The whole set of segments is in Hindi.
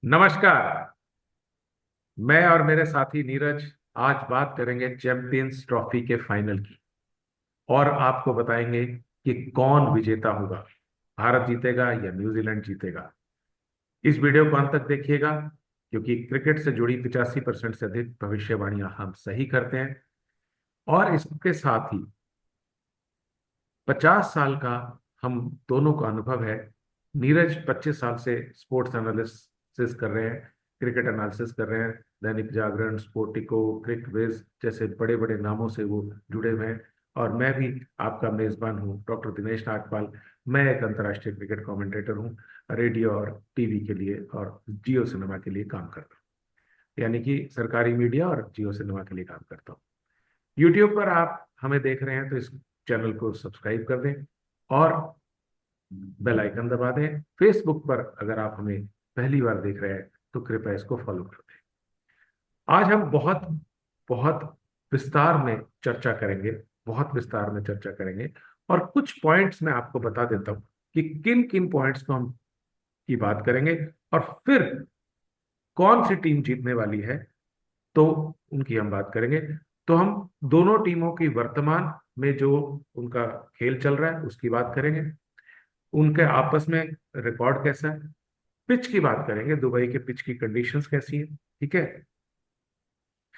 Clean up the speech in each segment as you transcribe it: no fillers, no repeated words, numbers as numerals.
नमस्कार। मैं और मेरे साथी नीरज आज बात करेंगे चैंपियंस ट्रॉफी के फाइनल की। और आपको बताएंगे कि कौन विजेता होगा, भारत जीतेगा या न्यूजीलैंड जीतेगा। इस वीडियो को अंत तक देखिएगा, क्योंकि क्रिकेट से जुड़ी 85% से अधिक भविष्यवाणियां हम सही करते हैं। और इसके साथ ही 50 साल का हम दोनों का अनुभव है। नीरज 25 साल से स्पोर्ट्स एनालिसिस कर रहे हैं, क्रिकेट एनालिसिस कर रहे हैं। दैनिक जागरण, स्पोर्टिको, क्रिक विज जैसे बड़े बड़े नामों से वो जुड़े हुए हैं। और मैं भी आपका मेजबान हूँ, डॉक्टर दिनेश नागपाल। मैं एक अंतर्राष्ट्रीय क्रिकेट कमेंटेटर हूँ, रेडियो और टीवी के लिए और जियो सिनेमा के लिए काम करता हूँ, यानी कि सरकारी मीडिया और जियो सिनेमा के लिए काम करता हूँ। यूट्यूब पर आप हमें देख रहे हैं तो इस चैनल को सब्सक्राइब कर दें और बेल आइकन दबा दें। फेसबुक पर अगर आप हमें पहली बार देख रहे हैं तो कृपया इसको फॉलो कर दें। आज हम बहुत बहुत विस्तार में चर्चा करेंगे, बहुत विस्तार में चर्चा करेंगे। और कुछ पॉइंट्स मैं आपको बता देता हूं कि किन किन पॉइंट्स को हम की बात करेंगे और फिर कौन सी टीम जीतने वाली है तो उनकी हम बात करेंगे। तो हम दोनों टीमों की वर्तमान में जो उनका खेल चल रहा है उसकी बात करेंगे, उनके आपस में रिकॉर्ड कैसा है। पिच की बात करेंगे, दुबई के पिच की कंडीशंस कैसी है, ठीक है।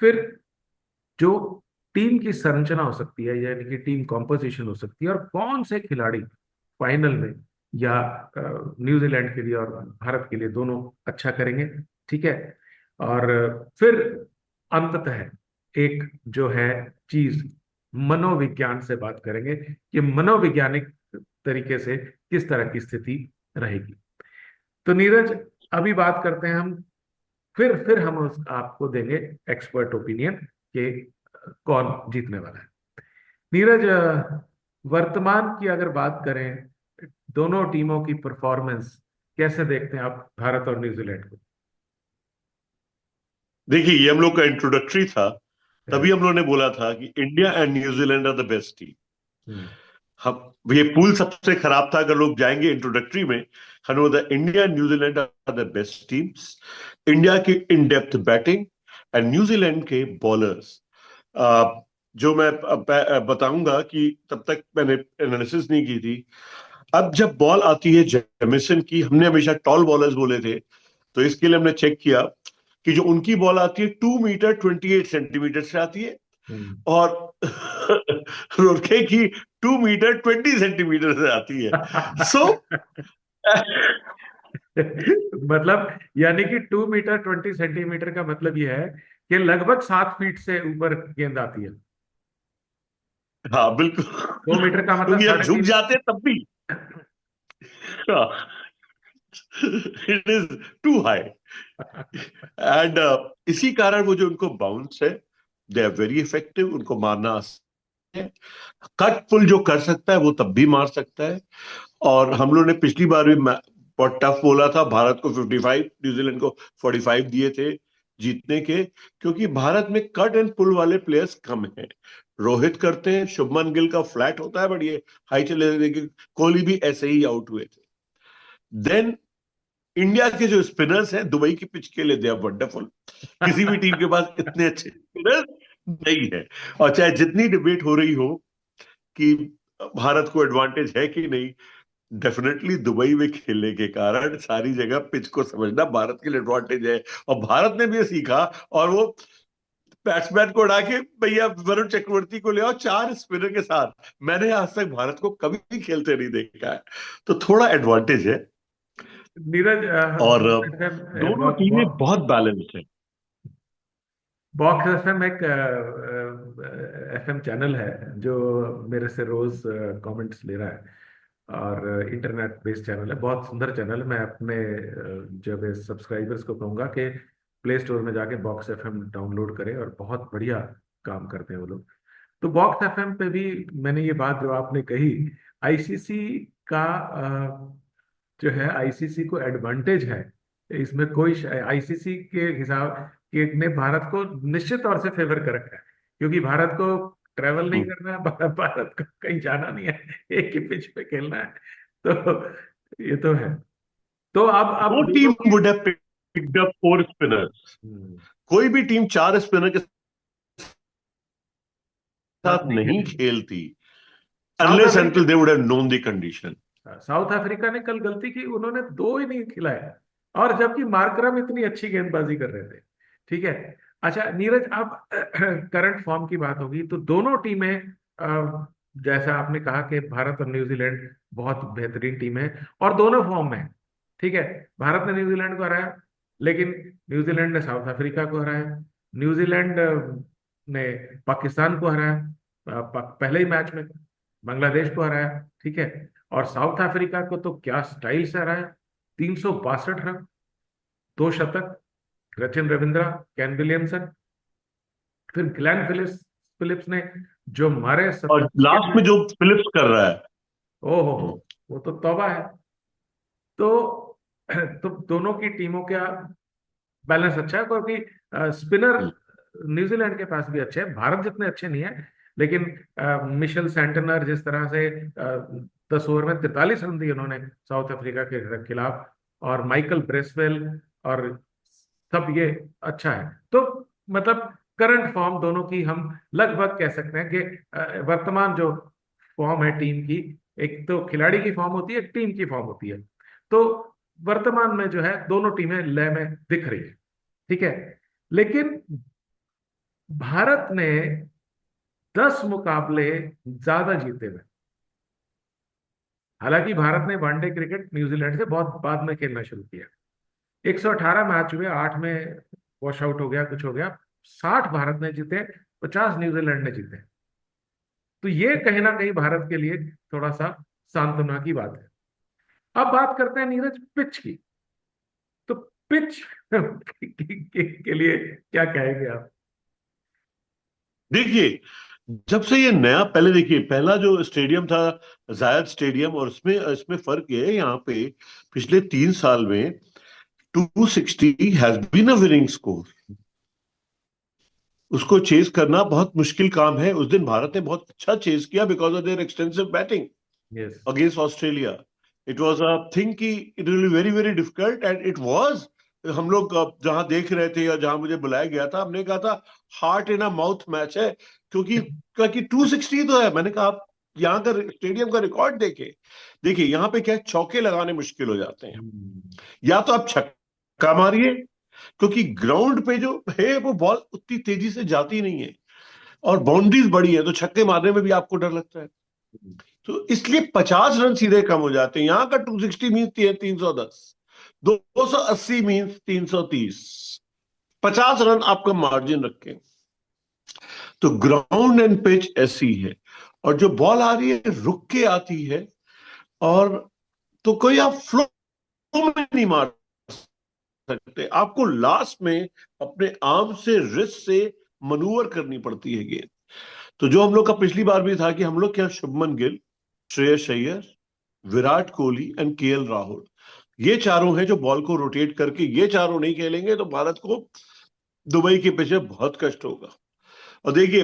फिर जो टीम की संरचना हो सकती है, यानी कि टीम कॉम्पोजिशन हो सकती है, और कौन से खिलाड़ी फाइनल में या न्यूजीलैंड के लिए और भारत के लिए दोनों अच्छा करेंगे, ठीक है। और फिर अंततः एक जो है चीज, मनोविज्ञान से बात करेंगे कि मनोवैज्ञानिक तरीके से किस तरह की स्थिति रहेगी। तो नीरज, अभी बात करते हैं हम, फिर हम आपको देंगे एक्सपर्ट ओपिनियन कि कौन जीतने वाला है। नीरज, वर्तमान की अगर बात करें, दोनों टीमों की परफॉर्मेंस कैसे देखते हैं आप, भारत और न्यूजीलैंड को? देखिए, ये हम लोग का इंट्रोडक्टरी था। तभी राइट। हम लोगों ने बोला था कि India and New Zealand are the best team. Hmm. हम ये पूल सबसे खराब था। अगर लोग जाएंगे इंट्रोडक्टरी में, हम the India and New Zealand are the best teams. India की in depth batting and New Zealand के बॉलर्स, जो मैं बताऊंगा कि तब तक मैंने एनालिसिस नहीं की थी। अब जब बॉल आती है जेमिसन की, हमने हमेशा टॉल बॉलर्स बोले थे, तो इसके लिए हमने चेक किया कि जो उनकी बॉल आती है 2 मीटर 28 सेंटीमीटर से आती है, हम्म। और रुड़के की 2 मीटर 20 सेंटीमीटर से आती है। सो मतलब, यानी कि 2 मीटर 20 सेंटीमीटर का मतलब यह है कि लगभग 7 फीट से ऊपर गेंद आती है। हाँ, बिल्कुल। 2 मीटर का मतलब क्योंकि हम साढ़े झुक तीन जाते हैं तब भी। It is too high. And इसी कारण वो जो उनको बाउंस है, दे आर वेरी इफेक्टिव। उनको मारना आसान है। कट पुल जो कर सकता है वो तब भी मार सकता है। और हम लोग ने पिछली बार भी बहुत टफ बोला था। भारत को 55, न्यूजीलैंड को 45 दिए थे जीतने के, क्योंकि भारत में कट एंड पुल वाले प्लेयर्स कम हैं। रोहित करते हैं, शुभमन गिल का फ्लैट होता है, बट ये हाई चले, देखिए कोहली भी ऐसे ही आउट हुए थे। देन इंडिया के जो स्पिनर्स हैं दुबई की पिच के लिए, दे आर वंडरफुल। किसी भी टीम के पास इतने अच्छे स्पिनर्स नहीं है। और चाहे जितनी डिबेट हो रही हो कि भारत को एडवांटेज है कि नहीं, डेफिनेटली दुबई में खेलने के कारण सारी जगह पिच को समझना भारत के लिए एडवांटेज है। और भारत ने भी ये सीखा, और वो बैट्समैन को उड़ा के, भैया वरुण चक्रवर्ती को ले आओ 4 स्पिनर के साथ। मैंने आज तक भारत को कभी भी खेलते नहीं देखा है। तो थोड़ा एडवांटेज है। नीरज, और बॉक्स दोनों टीमें बहुत बैलेंस्ड है। एफएम एक एफएम चैनल है जो मेरे से रोज कमेंट्स ले रहा है, और इंटरनेट बेस्ड चैनल है, बहुत सुंदर चैनल है। मैं अपने जब सब्सक्राइबर्स को कहूंगा कि प्ले स्टोर में जाके बॉक्स एफएम डाउनलोड करें, और बहुत बढ़िया काम करते हैं वो लोग। तो बॉक्स एफएम पे भी मैंने ये बात जो आपने कही, आईसीसी का जो है, आईसीसी को एडवांटेज है इसमें, कोई आईसीसी के हिसाब के ने भारत को निश्चित तौर से फेवर कर रखा है, क्योंकि भारत को ट्रेवल नहीं करना है, भारत को कहीं जाना नहीं है, एक ही पिच पे खेलना है। तो ये तो है। तो अब नो दोनों टीम की would have picked picked up 4 spinners. हम्म, कोई भी टीम 4 स्पिनर के साथ साथ नहीं नहीं खेलेगी। खेलती south unless Africa, until they would have known the condition. South Africa ने कल गलती की, उन्होंने दो ही नहीं खिलाया, और जबकि मार्करम इतनी अच्छी गेंदबाजी कर रहे थे। ठीक है। अच्छा नीरज, अब करंट फॉर्म की बात होगी तो दोनों टीमें, जैसा आपने कहा कि भारत और न्यूजीलैंड बहुत बेहतरीन टीम है और दोनों फॉर्म में है। ठीक है। भारत ने न्यूजीलैंड को हराया, लेकिन न्यूजीलैंड ने साउथ अफ्रीका को हराया। न्यूजीलैंड ने पाकिस्तान को हराया पहले ही मैच में, बांग्लादेश को हराया। ठीक है। और साउथ अफ्रीका को तो क्या स्टाइल से हराया, 362 रन, 2 शतक, सचिन रविंद्रा, केन विलियमसन, फिर ग्लेन फिलिप्स ने जो मारे और 70 लास्ट में जो फिलिप्स कर रहा है। ओहो हो, वो तो तौबा है। तो तो दोनों की टीमों का बैलेंस अच्छा है, क्योंकि स्पिनर हम्म, न्यूजीलैंड के पास भी अच्छे हैं, भारत जितने अच्छे नहीं है, लेकिन मिशेल सेंटनर जिस तरह से 10 ओवर में 43 रन दिए उन्होंने साउथ अफ्रीका के खिलाफ, और माइकल ब्रेसवेल, और सब ये अच्छा है। तो मतलब करंट फॉर्म दोनों की हम लगभग कह सकते हैं कि वर्तमान जो फॉर्म है टीम की, एक तो खिलाड़ी की फॉर्म होती है, एक टीम की फॉर्म होती है। तो वर्तमान में जो है दोनों टीमें लय में दिख रही है। ठीक है। लेकिन भारत ने 10 मुकाबले ज्यादा जीते हुए, हालांकि भारत ने वनडे क्रिकेट न्यूजीलैंड से बहुत बाद में खेलना शुरू किया। 118 मैच हुए, 8 में वॉश आउट हो गया, कुछ हो गया। 60 भारत ने जीते, 50 न्यूजीलैंड ने जीते। तो ये कहीं ना कहीं भारत के लिए थोड़ा सा सांत्वना की बात है। अब बात करते हैं नीरज पिच की। तो पिच के लिए क्या कहेंगे आप? देखिए, जब से ये नया, पहले देखिए पहला जो स्टेडियम था जायद स्टेडियम, और इसमें इसमें फर्क ये है, यहाँ पे पिछले 3 साल में 260 has been a winning score. उसको चेज करना बहुत मुश्किल काम है। उस दिन भारत ने बहुत अच्छा चेज किया because of their extensive batting yes. Against Australia. It was a thing कि it will be very very difficult, and it was. हम लोग जहां देख रहे थे या जहां मुझे बुलाया गया था, हमने कहा था heart in a mouth match है, क्योंकि 260 तो है। मैंने कहा आप यहाँ का स्टेडियम का रिकॉर्ड देखे, देखिए यहाँ पे क्या है, चौके लगाने मुश्किल हो जाते हैं। या तो आप छक्का मारिए, क्योंकि ग्राउंड पे जो है वो बॉल उतनी तेजी से जाती नहीं है, और बाउंड्रीज बड़ी है, तो छक्के मारने में भी आपको डर लगता है। तो इसलिए 50 रन सीधे कम हो जाते हैं। यहां का 260 मीन्स 310, 280 मीन्स 330, 50 रन आपका मार्जिन रखें। तो ग्राउंड एंड पिच ऐसी है, और जो बॉल आ रही है रुक के आती है, और तो कोई आप फ्लो में नहीं मार सकते, आपको लास्ट में अपने आर्म से, रिस्ट से मनूवर करनी पड़ती है गेंद। तो जो हम लोग का पिछली बार भी था कि हम लोग क्या, शुभमन गिल, श्रेयस अय्यर, विराट कोहली एंड केएल राहुल, ये चारों हैं जो बॉल को रोटेट करके, ये चारों नहीं खेलेंगे तो भारत को दुबई के पीछे बहुत कष्ट होगा। और देखिए,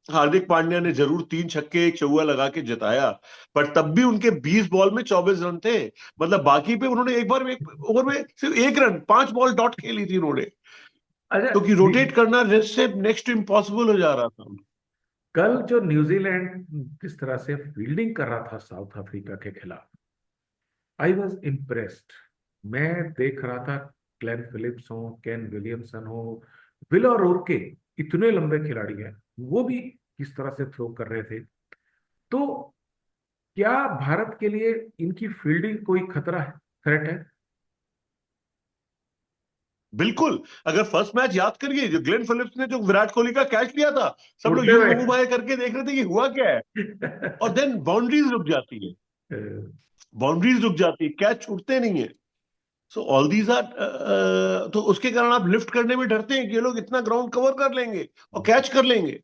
हार्दिक पांड्या ने जरूर 3 छक्के 1 चौका लगा के जिताया, पर तब भी उनके 20 बॉल में 24 रन थे। मतलब बाकी पे उन्होंने एक बार में, एक ओवर में सिर्फ 1 रन, 5 बॉल डॉट खेली थी उन्होंने, अच्छा क्योंकि रोटेट करना रेस्ट से नेक्स्ट टू इम्पॉसिबल हो जा रहा था। कल जो न्यूजीलैंड जिस तरह से फील्डिंग कर रहा था साउथ अफ्रीका के खिलाफ, आई वॉज इम्प्रेस्ड। मैं देख रहा था, ग्लेन फिलिप्स हो, केन विलियमसन हो, विल और ओरके, इतने लंबे खिलाड़ी हैं, वो भी किस तरह से थ्रो कर रहे थे। तो क्या भारत के लिए इनकी फील्डिंग कोई खतरा है, थ्रेट है? बिल्कुल। अगर फर्स्ट मैच याद करिए, जो ग्लेन फिलिप्स ने जो विराट कोहली का कैच लिया था, सब लोग उड़ते यूं हुए। मुंह बाय करके देख रहे थे कि हुआ क्या है, और देन बाउंड्रीज रुक जाती है, बाउंड्रीज रुक जाती है, कैच छूटते नहीं है। सो ऑल दीज आर, तो उसके कारण आप लिफ्ट करने में डरते हैं कि ये लोग इतना ग्राउंड कवर कर लेंगे और कैच कर लेंगे।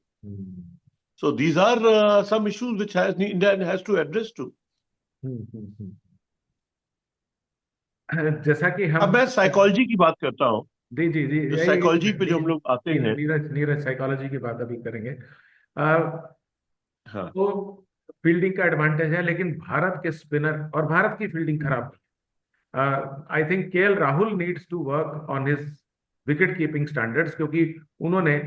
So these are some issues which India has to address too. जैसा कि अब हम, मैं साइकोलॉजी की बात करता हूँ। जी जी जी, जो साइकोलॉजी पे जो हम लोग आते हैं। नीरज नीरज साइकोलॉजी की बात अभी करेंगे। आ, हाँ। तो फील्डिंग का एडवांटेज है, लेकिन भारत के स्पिनर और भारत की फील्डिंग खराब है। I think KL Rahul needs to work on his wicket keeping standards, क्योंकि उन्होंने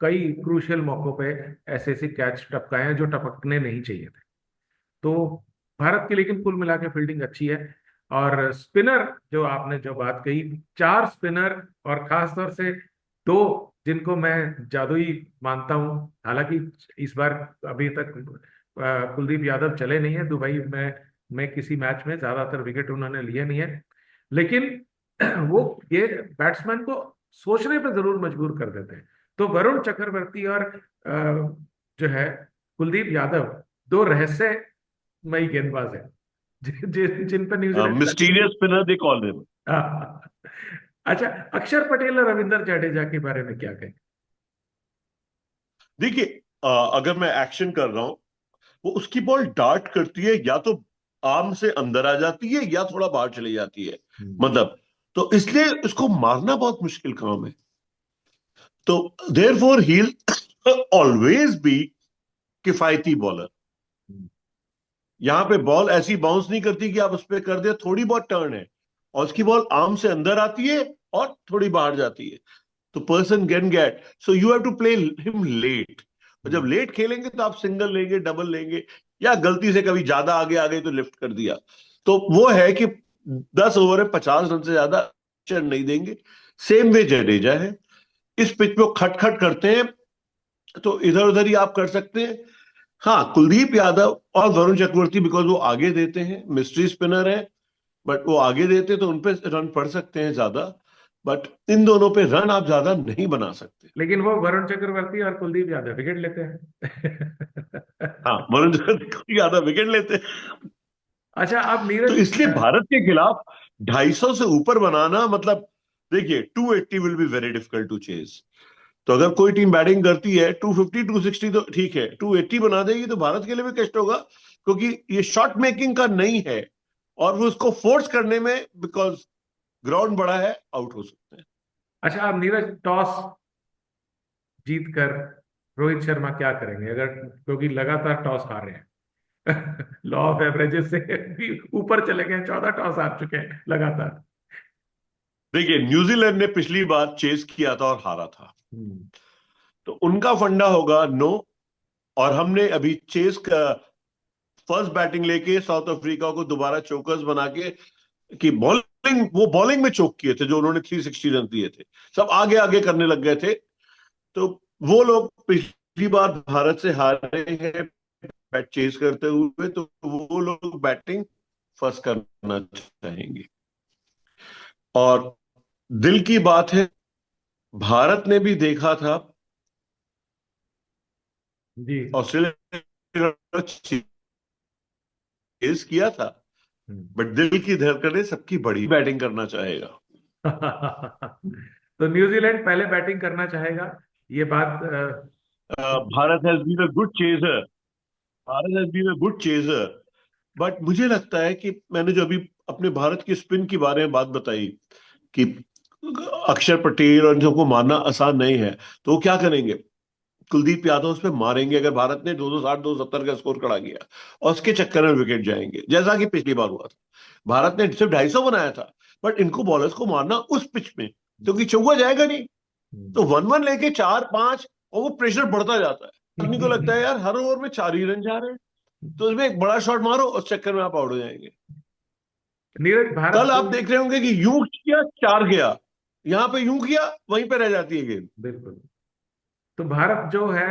कई क्रूशियल मौकों पे ऐसे ऐसे कैच टपकाए हैं जो टपकने नहीं चाहिए थे। तो भारत की लेकिन कुल मिला के फील्डिंग अच्छी है। और स्पिनर जो आपने जो बात कही, चार स्पिनर, और खास तौर से दो जिनको मैं जादुई मानता हूं, हालांकि इस बार अभी तक कुलदीप यादव चले नहीं है दुबई में किसी मैच में, ज्यादातर विकेट उन्होंने लिए नहीं है, लेकिन वो ये बैट्समैन को सोचने पर जरूर मजबूर कर देते हैं। तो वरुण चक्रवर्ती और जो है कुलदीप यादव, दो रहस्यमयी गेंदबाज है जिन पर New Zealand mysterious spinner they call him. अच्छा, अक्षर पटेल और रविंद्र जडेजा के बारे में क्या कहें? देखिए, अगर मैं एक्शन कर रहा हूं, वो उसकी बॉल डार्ट करती है, या तो आर्म से अंदर आ जाती है या थोड़ा बाहर चली जाती है, मतलब, तो इसलिए इसको मारना बहुत मुश्किल काम है। तो therefore he always be किफायती बॉलर। यहां पे बॉल ऐसी बाउंस नहीं करती कि आप उस पर कर दे, थोड़ी बहुत टर्न है, और उसकी बॉल आर्म से अंदर आती है और थोड़ी बाहर जाती है, तो person can get, so you have to play him late. और जब लेट खेलेंगे तो आप सिंगल लेंगे, डबल लेंगे, या गलती से कभी ज्यादा आगे आ गए तो लिफ्ट कर दिया। तो वो है कि 10 ओवर में 50 रन से ज्यादा चढ़ नहीं देंगे। सेम वे जडेजा है, इस पिच पे खटखट करते हैं, तो इधर उधर ही आप कर सकते हैं। हाँ, कुलदीप यादव और वरुण चक्रवर्ती, बिकॉज वो आगे देते हैं, मिस्ट्री स्पिनर है, बट वो आगे देते तो उनपे रन पड़ सकते हैं ज्यादा, बट इन दोनों पे रन आप ज्यादा नहीं बना सकते। लेकिन वो वरुण चक्रवर्ती और कुलदीप यादव विकेट लेते हैं। हाँ, वरुण चक्रवर्ती ज्यादा विकेट लेते हैं। अच्छा, आप तो नीरज, इसलिए भारत के खिलाफ 250 से ऊपर बनाना, मतलब, देखिए, 280 will be very difficult to chase. तो अगर कोई टीम बैटिंग करती है 250 260 तो ठीक है, 280 बना देगी तो भारत के लिए भी कष्ट होगा, क्योंकि ये शॉट मेकिंग का नहीं है, और वो उसको फोर्स करने में, बिकॉज ग्राउंड बड़ा है, आउट हो सकते हैं। अच्छा आप नीरज, टॉस जीत कर रोहित शर्मा क्या करेंगे अगर, क्योंकि लगातार टॉस हार रहे हैं। लॉ ऑफ एवरेजेस से भी ऊपर चले गए, 14 टॉस हार चुके हैं लगातार। देखिए, न्यूजीलैंड ने पिछली बार चेस किया था और हारा था, हम्म। तो उनका फंडा होगा नो। और हमने अभी चेस का फर्स्ट बैटिंग लेके साउथ अफ्रीका को दोबारा चोकर्स बना के, कि बॉलिंग, वो बॉलिंग में चोक किए थे जो उन्होंने 360 रन दिए थे, सब आगे आगे करने लग गए थे। तो वो लोग पिछली बार भारत से हारे हैं बैट चेस करते हुए, तो वो लोग बैटिंग फर्स्ट करना चाहेंगे। और दिल की बात है, भारत ने भी देखा था जी। ऑस्ट्रेलिया चेस किया था, हम्म। बट दिल की धड़कनें सबकी बड़ी बैटिंग करना चाहेगा। तो न्यूजीलैंड पहले बैटिंग करना चाहेगा, ये बात Bharat has been a good chaser, Bharat has been a good chaser, but मुझे लगता है कि मैंने जो अभी अपने भारत की स्पिन के बारे में बात बताई, कि अक्षर पटेल और इन सबको मारना आसान नहीं है, तो वो क्या करेंगे, कुलदीप यादव उस पर मारेंगे अगर भारत ने 260 270 का स्कोर खड़ा किया, और उसके चक्कर में विकेट जाएंगे, जैसा कि पिछली बार हुआ था। भारत ने सिर्फ 250 बनाया था, बट इनको बॉलर्स को मारना उस पिच में, क्योंकि चौका जाएगा नहीं, तो 1-1 लेके 4-5, और वो प्रेशर बढ़ता जाता है। आदमी को लगता है यार हर ओवर में 4 ही रन जा रहे हैं, तो इसमें एक बड़ा शॉट मारो, उस चक्कर में आप आउट हो जाएंगे। नीरज, भारत कल आप को देख रहे होंगे कि यूं किया 4 गया, यहां पे यूं किया वहीं पे रह जाती है गेंद। बिल्कुल। तो भारत जो है,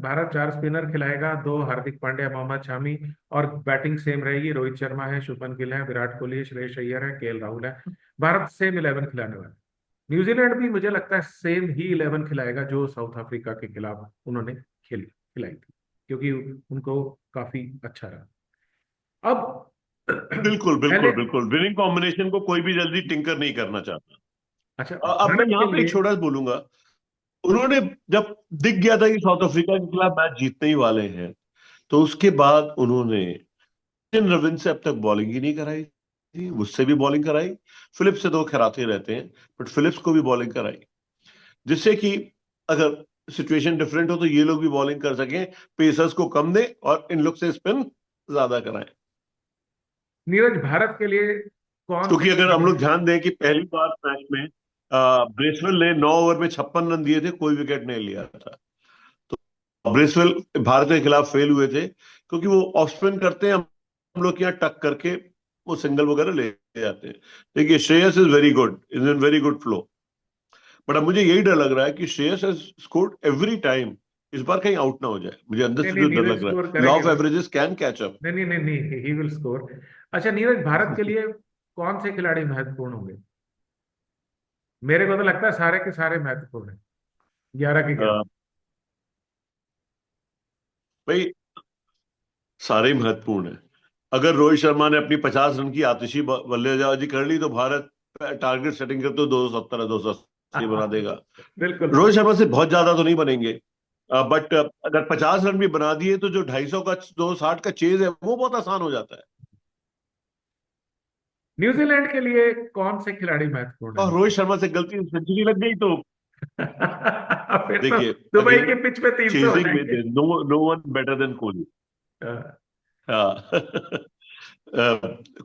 भारत चार स्पिनर खिलाएगा, दो हार्दिक पांड्या, मोहम्मद शामी, और बैटिंग सेम रहेगी, रोहित शर्मा है, शुभमन गिल है, विराट कोहली है, श्रेयस अय्यर है, केएल राहुल है। भारत सेम 11 खिलाने वाला है। न्यूजीलैंड भी मुझे लगता है सेम ही 11 खिलाएगा जो साउथ अफ्रीका के खिलाफ उन्होंने खिलाई थी, क्योंकि उनको काफी अच्छा रहा। अब बिल्कुल पहले, बिल्कुल बिल्कुल, विनिंग कॉम्बिनेशन को कोई भी जल्दी टिंकर नहीं करना चाहता। अच्छा अब मैं भारत यहां के पे एक लिए, छोटा सा बोलूंगा, उन्होंने जब दिख गया था कि साउथ अफ्रीका के खिलाफ मैच जीतने ही वाले हैं, तो उसके बाद उन्होंने रविंद्र से अब तक बॉलिंग ही नहीं कराई थी, मुझसे भी बॉलिंग कराई, फिलिप्स से तो खराते रहते हैं, बट फिलिप्स को भी बॉलिंग कराई, जिससे कि अगर सिचुएशन डिफरेंट हो तो ये लोग भी बॉलिंग कर सकें, पेसर्स को कम दें और इन लोग से स्पिन ज्यादा कराएं। नीरज, भारत के लिए कौन से क्योंकि अगर हम खिलाड़ी लोग ध्यान दें कि पहली बार मैच में ब्रेसवेल ने 9 ओवर में 56 रन दिए थे, कोई विकेट नहीं लिया था। तो ब्रेसवेल भारत के खिलाफ फेल हुए थे क्योंकि वो ऑफ स्पिन करते हैं, हम लोग यहाँ टक करके वो सिंगल वगैरह ले जाते हैं। देखिए Shreyas is very good, is in very good flow, but अब मुझे यही डर लग रहा है कि Shreyas has scored every time, इस बार कहीं आउट ना हो जाए, मुझे अंदर नहीं से नहीं, जो डर नीरज लग रहा स्कोर है। लॉ करेंगे ऑफ भाई। Averages can catch up. नहीं नहीं नहीं नहीं, ही विल स्कोर। अच्छा नीरज, भारत के लिए कौन से खिलाड़ी महत्वपूर्ण होंगे? मेरे को तो लगता है सारे के सारे महत्वपूर्ण हैं, 11 के 11। भाई सारे ही महत्वपूर्ण है। अगर रोहित शर्मा ने अपनी 50 रन की आतिशी बल्लेबाजी कर ली तो भारत टारगेट सेटिंग करते तो 270 है, 280 बना देगा। बिल्कुल। रोहित शर्मा से बहुत ज्यादा तो नहीं बनेंगे, बट अगर 50 रन भी बना दिए तो जो 250 का 260 का चेज है वो बहुत आसान हो जाता है। न्यूजीलैंड के लिए कौन से खिलाड़ी महत्वपूर्ण और हैं? रोहित शर्मा से गलती से सेंचुरी लग गई तो फिर तो देखिए, दुबई अगेन के पिच पे 300 हो चेजिंग में जाएंगे। No no one better than Kohli. हाँ, हाँ।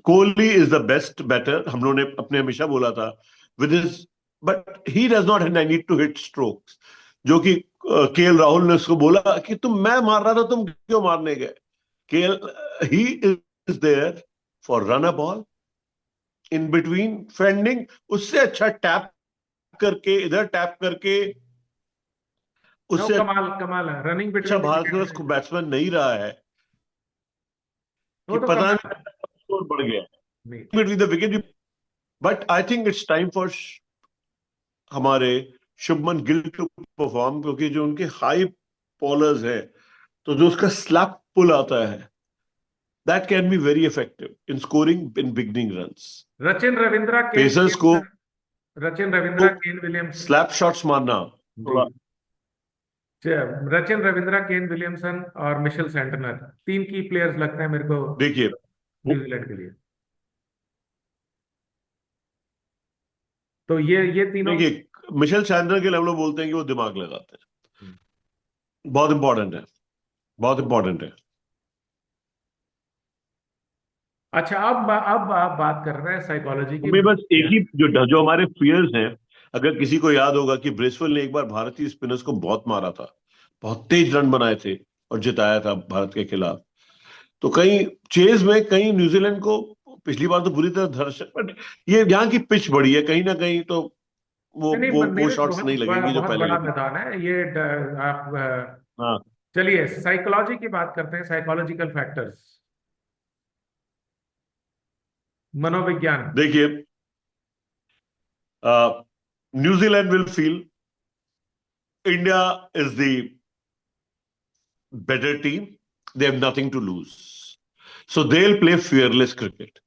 Kohli is the best batter, हम लोगों ने अपने हमेशा बोला था with his, but he does not need to hit strokes, जो कि केएल राहुल ने उसको बोला कि तुम, मैं मार रहा था तुम क्यों मारने गए। KL, he is there for run a ball in between fending, उससे अच्छा टैप करके, इधर टैप करके, वो उससे कमाल कमाल है, रनिंग अच्छा बिटवीन द भारत विकेट। का बैट्समैन नहीं रहा है वो कि तो पता कमाल है। नहीं स्कोर बढ़ गया नहीं। Between the wicket. But I think it's time for हमारे शुभमन गिल टू परफॉर्म, क्योंकि जो उनके हाई बॉलर्स है तो जो उसका स्लैप पुल आता है that can be very effective in scoring in beginning runs. Rachin Ravindra, Kane pacers को Williamson. Rachin Ravindra, Kane Williamson. Slap shots मारना जी। थोड़ा। रचिन रविंद्रा, केन विलियमसन और मिशेल सेंटनर, तीन की प्लेयर्स लगते हैं मेरे को देखिए न्यूजीलैंड के लिए। तो ये तीनों। देखिए मिशेल सैंडर के लिए हम लोग बोलते हैं कि वो दिमाग लगाते हैं, बहुत इंपॉर्टेंट है, बहुत इंपॉर्टेंट है। अच्छा, अब आप बात कर रहे हैं साइकोलॉजी की। हमें बस एक ही जो जो हमारे फियर्स हैं, अगर किसी को याद होगा कि ब्रेसवेल ने एक बार भारतीय स्पिनर्स को बहुत मारा था, बहुत तेज रन बनाए थे और जिताया था भारत के खिलाफ, तो कहीं चेज में कहीं न्यूजीलैंड को पिछली बार तो बुरी तरह धर्ष, बट ये यहाँ की पिच बड़ी है, कहीं ना कहीं तो वो नहीं वो नहीं, वो नीरज शॉट्स बहुत नहीं बड़ा, लगेंगी जो बहुत पहले बड़ा लगी थी। मैदान है ये। आप हाँ चलिए साइकोलॉजी की बात करते हैं, साइकोलॉजिकल फैक्टर्स, मनोविज्ञान। देखिए, New Zealand will feel India is the better team. They have nothing to lose. So they'll play fearless cricket.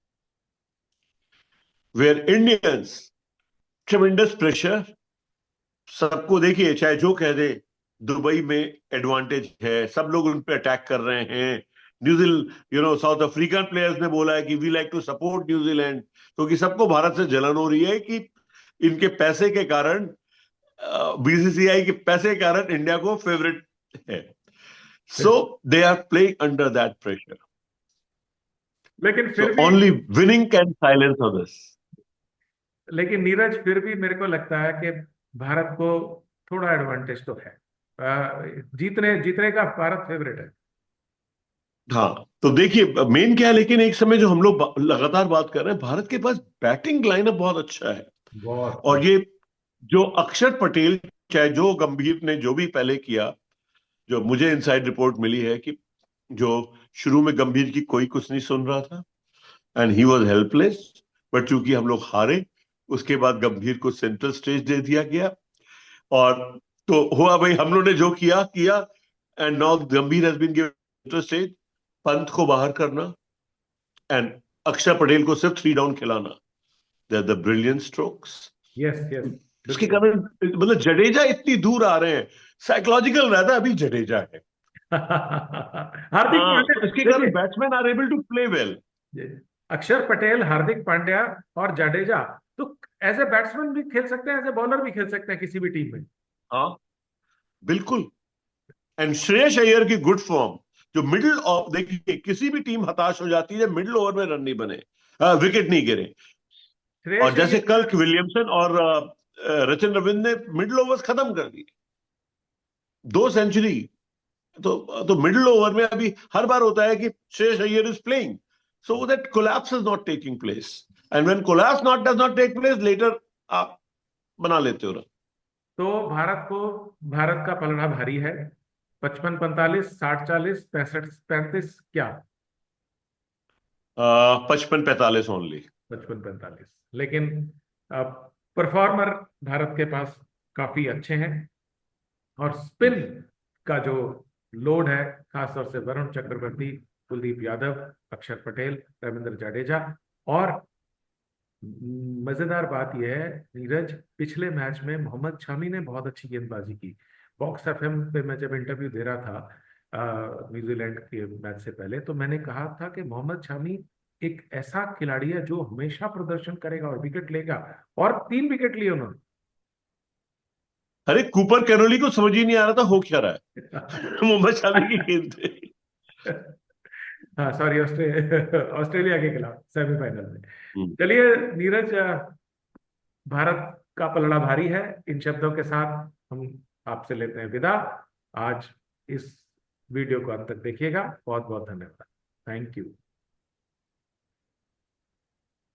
Where Indians, tremendous pressure, सबको देखिए चाहे जो कह दे, दुबई में एडवांटेज है, सब लोग उन पे अटैक कर रहे हैं। न्यूजीलैंड, साउथ अफ्रीकन प्लेयर्स ने बोला है कि we like to support New Zealand, क्योंकि सबको भारत से जलन हो रही है कि इनके पैसे के कारण, बीसीसीआई के पैसे के कारण इंडिया को फेवरेट है। So they are playing under that pressure. लेकिन So फिर भी, only winning can silence others. लेकिन नीरज फिर भी मेरे को लगता है कि भारत को थोड़ा एडवांटेज तो है। जीतने जीतने का भारत फेवरेट है। हाँ तो देखिए मेन क्या है, लेकिन एक समय जो हम लोग लगातार बात कर रहे हैं, भारत के पास बैटिंग लाइनअप बहुत अच्छा है। बहुत और बहुत। ये जो अक्षर पटेल, चाहे जो गंभीर ने जो भी पहले किया, जो मुझे इनसाइड रिपोर्ट मिली है कि जो शुरू में गंभीर की कोई कुछ नहीं सुन रहा था and he was helpless, but चूंकि हम लोग हारे, उसके बाद गंभीर को सेंट्रल स्टेज दे दिया गया। और तो हुआ भाई, हम लोग ने जो किया किया, and now Gambhir has been given central stage. Pant को बाहर करना एंड अक्षर पटेल को सिर्फ 3 डाउन खिलाना, they are the brilliant strokes. Yes yes, इसके बिल्कुल। कारण मतलब जडेजा इतनी दूर आ रहे हैं, साइकोलॉजिकल रहता है अभी जडेजा है। हार्दिक हाँ पांड्या। तो इसके कारण देखिए, batsman are able to play well. Axar Patel, Hardik Pandya और जडेजा तो एज ए बैट्समैन भी खेल सकते हैं, एज ए बॉलर भी खेल सकते हैं किसी भी टीम में। हाँ बिल्कुल। एंड श्रेयस अय्यर की गुड फॉर्म, जो मिडिल ऑफ, देखिए किसी भी टीम हताश हो जाती है जब मिडिल ओवर में रन नहीं बने, विकेट नहीं गिरे। श्रेयस और जैसे कल अय्यर विलियमसन और रचिन रविंद्र ने मिडिल ओवर्स खत्म कर दिए, 2 सेंचुरी। तो मिडिल ओवर में अभी हर बार होता है कि Shreyas Iyer is playing, so that collapse is not taking place, and when collapse not does not take place later, आप बना लेते हो रन। तो भारत का पलड़ा भारी है। 55-45, 60-40, 65-35, क्या? 55-45 ओनली। 55-45, लेकिन परफॉर्मर भारत के पास काफी अच्छे हैं। और स्पिन का जो लोड है, खासतौर से वरुण चक्रवर्ती, कुलदीप यादव, अक्षर पटेल, रविंद्र जडेजा। और मजेदार बात यह है नीरज, पिछले मैच में मोहम्मद शमी ने बहुत अच्छी गेंदबाजी की। बॉक्स एफएम पे मैं जब इंटरव्यू दे रहा था न्यूजीलैंड के मैच से पहले, तो मैंने कहा था कि मोहम्मद शमी एक ऐसा खिलाड़ी है जो हमेशा प्रदर्शन करेगा और विकेट लेगा। और 3 विकेट लिए उन्होंने। अरे कूपर कैरोली को समझ ही नहीं आ रहा था हो क्या रहा है। मोहम्मद शमी की गेंद थे। हाँ सॉरी, ऑस्ट्रेलिया के खिलाफ सेमीफाइनल में। हम्म। चलिए नीरज, भारत का पलड़ा भारी है। इन शब्दों के साथ हम आपसे लेते हैं विदा। आज इस वीडियो को अंत तक देखिएगा। बहुत बहुत धन्यवाद। Thank you.